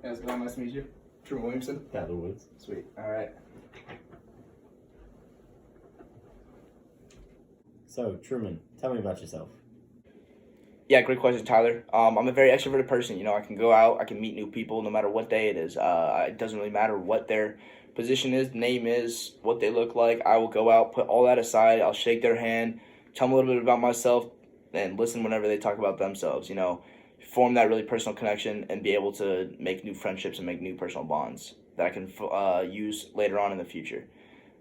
How's it going? Nice to meet you. Truman Williamson. Tyler Woods. Sweet. All right. So, Truman, tell me about yourself. Yeah, great question, Tyler. I'm a very extroverted person. I can go out, I can meet new people no matter what day it is. It doesn't really matter what their position is, name is, what they look like. I will go out, put all that aside. I'll shake their hand, tell them a little bit about myself, and listen whenever they talk about themselves. Form that really personal connection and be able to make new friendships and make new personal bonds that I can use later on in the future.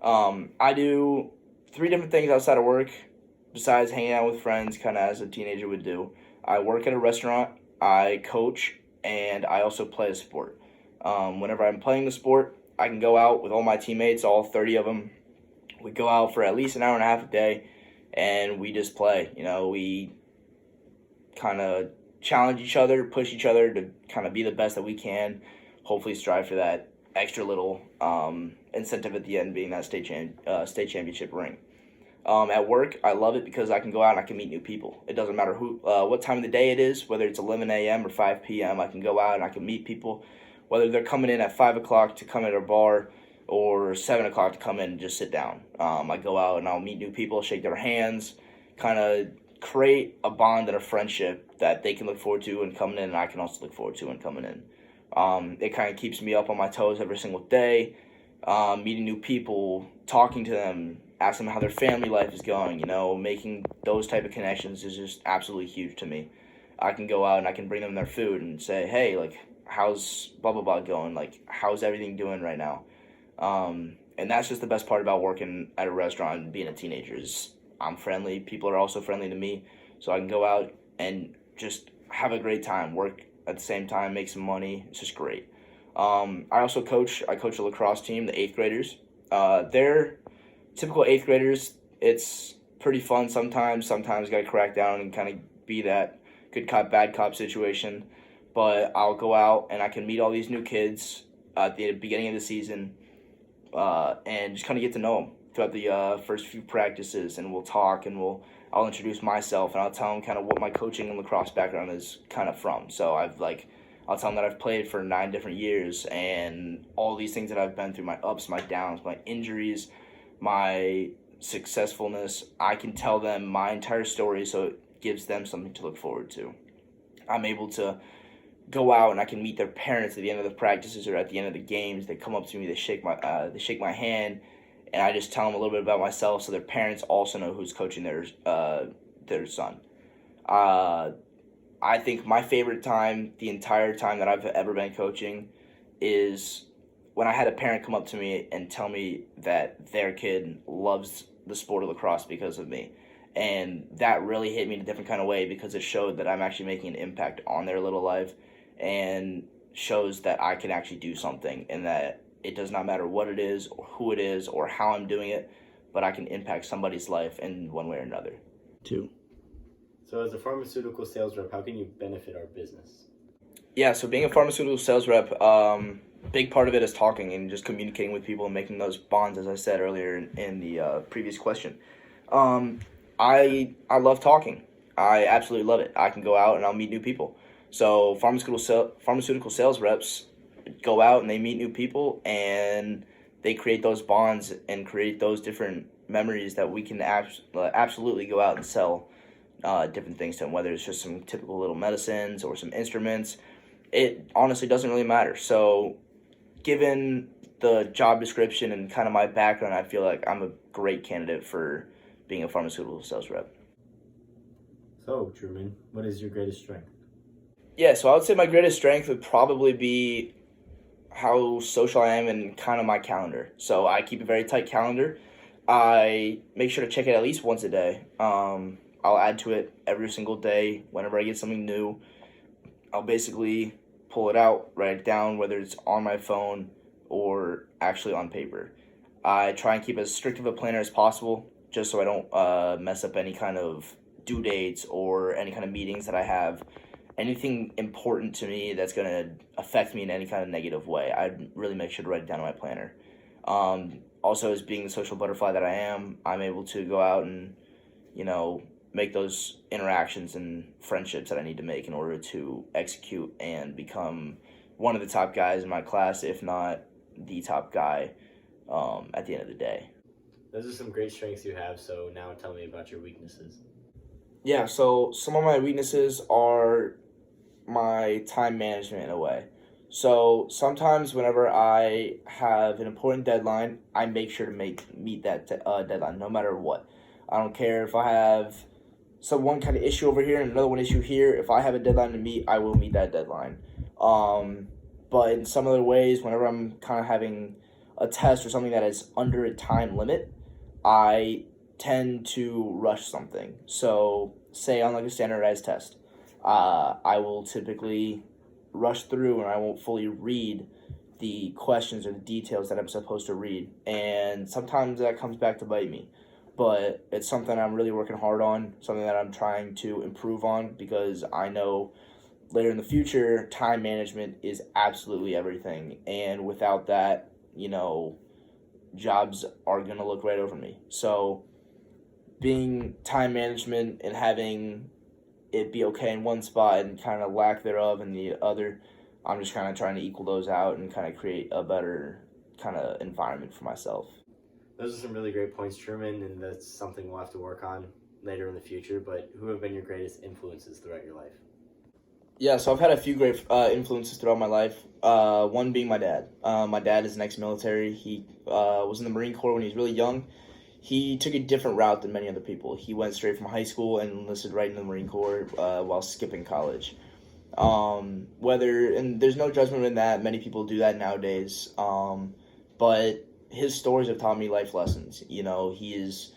I do 3 different things outside of work besides hanging out with friends, kind of as a teenager would do. I work at a restaurant, I coach, and I also play a sport. Whenever I'm playing the sport, I can go out with all my teammates, all 30 of them. We go out for at least an hour and a half a day, and we just play. We kind of challenge each other, push each other to kind of be the best that we can, hopefully strive for that extra little incentive at the end being that state championship ring. At work, I love it because I can go out and I can meet new people. It doesn't matter what time of the day it is, whether it's 11 a.m. or 5 p.m. I can go out and I can meet people, whether they're coming in at 5 o'clock to come at our bar or 7 o'clock to come in and just sit down. I go out and I'll meet new people, shake their hands, kind of create a bond and a friendship that they can look forward to and coming in, and I can also look forward to and coming in. It kind of keeps me up on my toes every single day, meeting new people, talking to them, asking them how their family life is going, making those type of connections is just absolutely huge to me. I can go out and I can bring them their food and say, hey, how's blah, blah, blah going? How's everything doing right now? And that's just the best part about working at a restaurant and being a teenager is I'm friendly. People are also friendly to me. So I can go out and just have a great time, work at the same time, make some money. It's just great. I also coach. I coach a lacrosse team, the 8th graders. They're typical 8th graders. It's pretty fun sometimes. Sometimes got to crack down and kind of be that good cop, bad cop situation. But I'll go out and I can meet all these new kids at the beginning of the season and just kind of get to know them throughout the first few practices. And we'll talk and I'll introduce myself and I'll tell them kind of what my coaching and lacrosse background is kind of from. So I'll tell them that I've played for 9 different years and all these things that I've been through, my ups, my downs, my injuries, my successfulness. I can tell them my entire story so it gives them something to look forward to. I'm able to go out and I can meet their parents at the end of the practices or at the end of the games. They come up to me, they shake my hand, and I just tell them a little bit about myself so their parents also know who's coaching their son. I think my favorite time, the entire time that I've ever been coaching, is when I had a parent come up to me and tell me that their kid loves the sport of lacrosse because of me. And that really hit me in a different kind of way because it showed that I'm actually making an impact on their little life and shows that I can actually do something and that it does not matter what it is or who it is or how I'm doing it, but I can impact somebody's life in one way or another. 2. So, as a pharmaceutical sales rep, how can you benefit our business? Yeah, so being a pharmaceutical sales rep, big part of it is talking and just communicating with people and making those bonds, as I said earlier in the previous question. I love talking. I absolutely love it. I can go out and I'll meet new people. So pharmaceutical sales reps go out and they meet new people and they create those bonds and create those different memories that we can absolutely go out and sell different things to them, whether it's just some typical little medicines or some instruments. It honestly doesn't really matter. So given the job description and kind of my background, I feel like I'm a great candidate for being a pharmaceutical sales rep. So, Truman, what is your greatest strength? Yeah, so I would say my greatest strength would probably be how social I am and kind of my calendar. So I keep a very tight calendar. I make sure to check it at least once a day. I'll add to it every single day. Whenever I get something new, I'll basically pull it out, write it down, whether it's on my phone or actually on paper. I try and keep as strict of a planner as possible just so I don't mess up any kind of due dates or any kind of meetings that I have. Anything important to me that's going to affect me in any kind of negative way, I'd really make sure to write it down in my planner. Also, as being the social butterfly that I am, I'm able to go out and, make those interactions and friendships that I need to make in order to execute and become one of the top guys in my class, if not the top guy at the end of the day. Those are some great strengths you have, so now tell me about your weaknesses. Yeah, so some of my weaknesses are my time management in a way. So sometimes whenever I have an important deadline, I make sure to meet that deadline no matter what. I don't care if I have some one kind of issue over here and another one issue here. If I have a deadline to meet, I will meet that deadline. But in some other ways, whenever I'm kind of having a test or something that is under a time limit, I tend to rush something. So say on like a standardized test, I will typically rush through and I won't fully read the questions or the details that I'm supposed to read. And sometimes that comes back to bite me. But it's something I'm really working hard on, something that I'm trying to improve on because I know later in the future, time management is absolutely everything. And without that, jobs are going to look right over me. So being time management and having it be okay in one spot and kind of lack thereof in the other, I'm just kind of trying to equal those out and kind of create a better kind of environment for myself. Those are some really great points, Truman, and that's something we'll have to work on later in the future. But who have been your greatest influences throughout your life? Yeah, so I've had a few great influences throughout my life. One being my dad. My dad is an ex-military. He was in the Marine Corps when he was really young. He took a different route than many other people. He went straight from high school and enlisted right in the Marine Corps while skipping college. And there's no judgment in that. Many people do that nowadays. But his stories have taught me life lessons. He has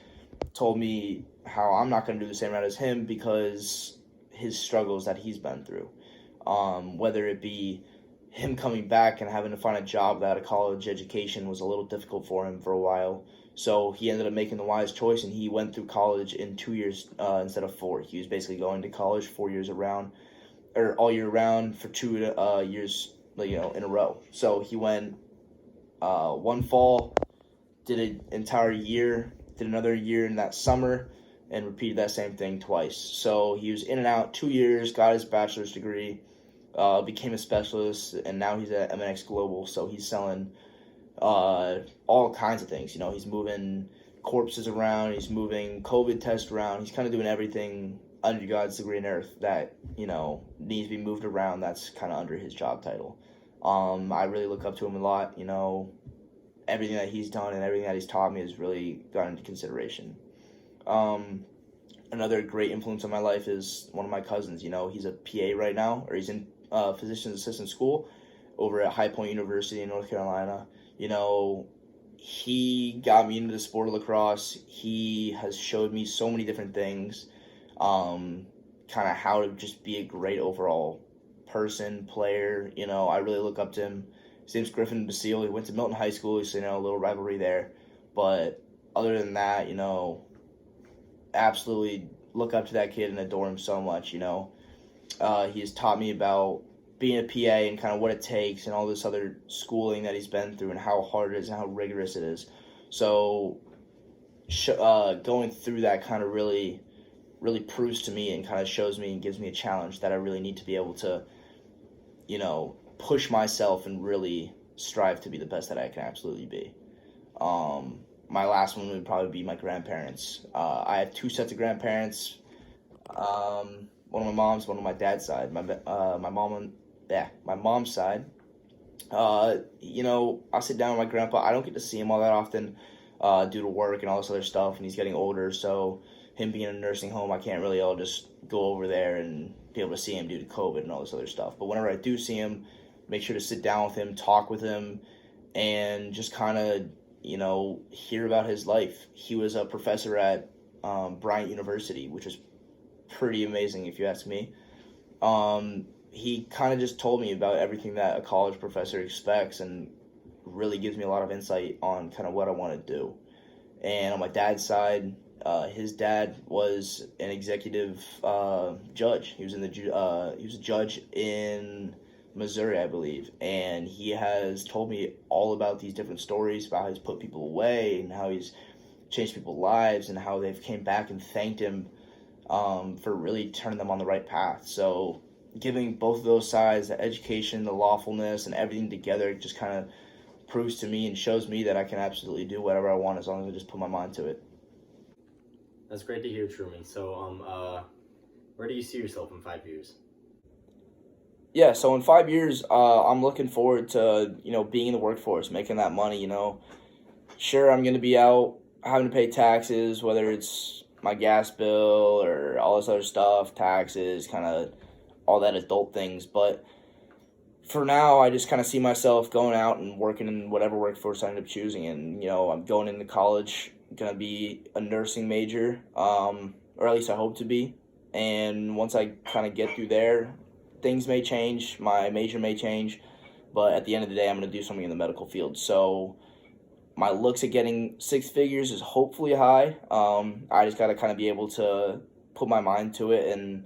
told me how I'm not going to do the same route as him because his struggles that he's been through. Whether it be him coming back and having to find a job without a college education was a little difficult for him for a while. So he ended up making the wise choice, and he went through college in 2 years instead of 4. He was basically going to college 4 years around, or all year round for 2 years, in a row. So he went one fall, did an entire year, did another year in that summer, and repeated that same thing twice. So he was in and out 2 years, got his bachelor's degree, became a specialist, and now he's at MNX Global. So he's selling all kinds of things. He's moving corpses around, he's moving COVID tests around, he's kind of doing everything under God's green earth that, needs to be moved around. That's kind of under his job title. I really look up to him a lot. Everything that he's done and everything that he's taught me has really gone into consideration. Another great influence on my life is one of my cousins. He's a PA right now, or he's in physician's assistant school over at High Point University in North Carolina. He got me into the sport of lacrosse. He has showed me so many different things, kind of how to just be a great overall person, player. I really look up to him. His name's Griffin Basile. He went to Milton High School, so a little rivalry there. But other than that, absolutely look up to that kid and adore him so much. He has taught me about being a PA and kind of what it takes and all this other schooling that he's been through and how hard it is and how rigorous it is. So going through that kind of really proves to me and kind of shows me and gives me a challenge that I really need to be able to, push myself and really strive to be the best that I can absolutely be. My last one would probably be my grandparents. I have 2 sets of grandparents. One on my mom's, one on my dad's side. My mom's side. I'll sit down with my grandpa. I don't get to see him all that often due to work and all this other stuff, and he's getting older, so him being in a nursing home, I can't really all just go over there and be able to see him due to COVID and all this other stuff. But whenever I do see him, make sure to sit down with him, talk with him, and just kind of, hear about his life. He was a professor at Bryant University, which is pretty amazing if you ask me. He kind of just told me about everything that a college professor expects and really gives me a lot of insight on kind of what I want to do. And on my dad's side, his dad was an executive judge. He was a judge in Missouri, I believe, and he has told me all about these different stories about how he's put people away and how he's changed people's lives and how they've came back and thanked him for really turning them on the right path. So giving both of those sides, the education, the lawfulness, and everything together, just kind of proves to me and shows me that I can absolutely do whatever I want as long as I just put my mind to it. That's great to hear, Truman. So, where do you see yourself in 5 years? Yeah, so in 5 years, I'm looking forward to, being in the workforce, making that money, Sure, I'm going to be out having to pay taxes, whether it's my gas bill or all this other stuff, taxes, kind of all that adult things. But for now, I just kind of see myself going out and working in whatever workforce I end up choosing. And, I'm going into college, going to be a nursing major, or at least I hope to be. And once I kind of get through there, things may change, my major may change, but at the end of the day, I'm going to do something in the medical field. So my looks at getting 6 figures is hopefully high. I just got to kind of be able to put my mind to it and,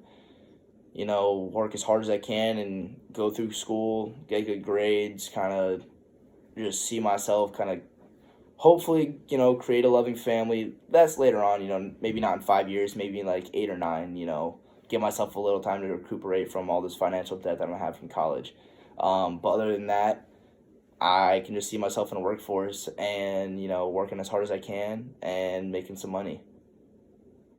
work as hard as I can and go through school, get good grades, kind of just see myself kind of hopefully, create a loving family. That's later on, maybe not in 5 years, maybe in like 8 or 9, give myself a little time to recuperate from all this financial debt that I'm going to have from college. But other than that, I can just see myself in the workforce and, working as hard as I can and making some money.